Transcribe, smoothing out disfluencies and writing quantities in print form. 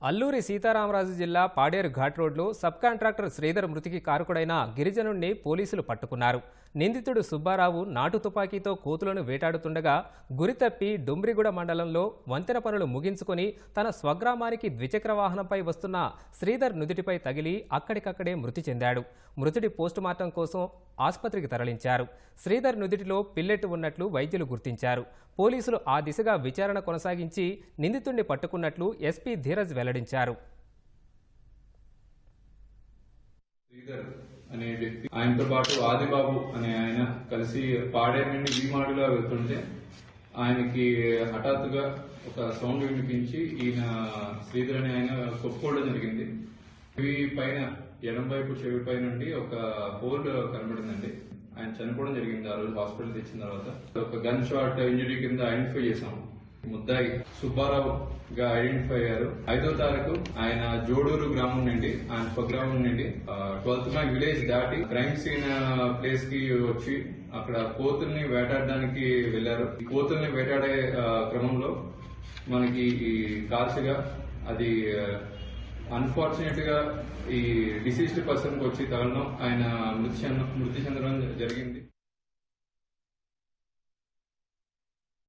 అల్లూరి సీతారామరాజు జిల్లా పాడేరు ఘాట్ రోడ్లో sub contractor Sridhar మృతికి కారకుడైన గిరిజనుణ్ణి పోలీసులు పట్టుకున్నారు. నిందితుడు సుబ్బారావు నాటు తుపాకీతో కోతులను వేటాడుతుండగా గురితప్పి డుమ్రిగూడ మండలంలో వంతెన పనులు ముగించుకుని తన స్వగ్రామానికి ద్విచక్ర వాహనంపై వస్తున్న శ్రీధర్ నుదిటిపై తగిలి అక్కడికక్కడే మృతి చెందాడు. మృతుడి పోస్టుమార్టం కోసం ఆసుపత్రికి తరలించారు. శ్రీధర్ నుదిటిలో పిల్లెట్టు ఉన్నట్లు వైద్యులు గుర్తించారు. పోలీసులు ఆ దిశగా విచారణ కొనసాగించి నిందితుడిని పట్టుకున్నట్లు ఎస్పీ ధీరజ్ వెల్లడించారు. శ్రీధర్ అనే వ్యక్తి, ఆయనతో పాటు ఆదిబాబు అనే ఆయన కలిసి పాడేరు నుండి వీమాడుగా వెళ్తుంటే ఆయనకి హఠాత్తుగా ఒక సౌండ్ వినిపించి ఈయన శ్రీధర్ అనే ఆయన కొట్టుకోవడం జరిగింది. చెవి పైన ఎడం వైపు చెవి పై నుండి ఒక హోల్ కనబడిందండి. ఆయన చనిపోవడం జరిగింది. ఆ రోజు హాస్పిటల్ తెచ్చిన తర్వాత ఒక గన్ షాట్ ఇంజరీ కింద ఐడెంటిఫై చేశాము. ముద్దాయి సుబ్బారావు గా ఐడెంటిఫై అయ్యారు. 5వ తారీఖు ఆయన జోడూరు గ్రామం నుండి, ఆయన స్వగ్రామం నుండి 12th మైల్ విలేజ్ దాటి క్రైమ్ సీన్ ప్లేస్ కి వచ్చి అక్కడ కోతుల్ని వేటాడడానికి వెళ్లారు. ఈ కోతుల్ని వేటాడే క్రమంలో మనకి ఈ కాల్చగా అది అన్ఫార్చునేట్ గా ఈ డిసీజ్డ్ పర్సన్ కి వచ్చి తగలడం, ఆయన మృతి చెందడం జరిగింది.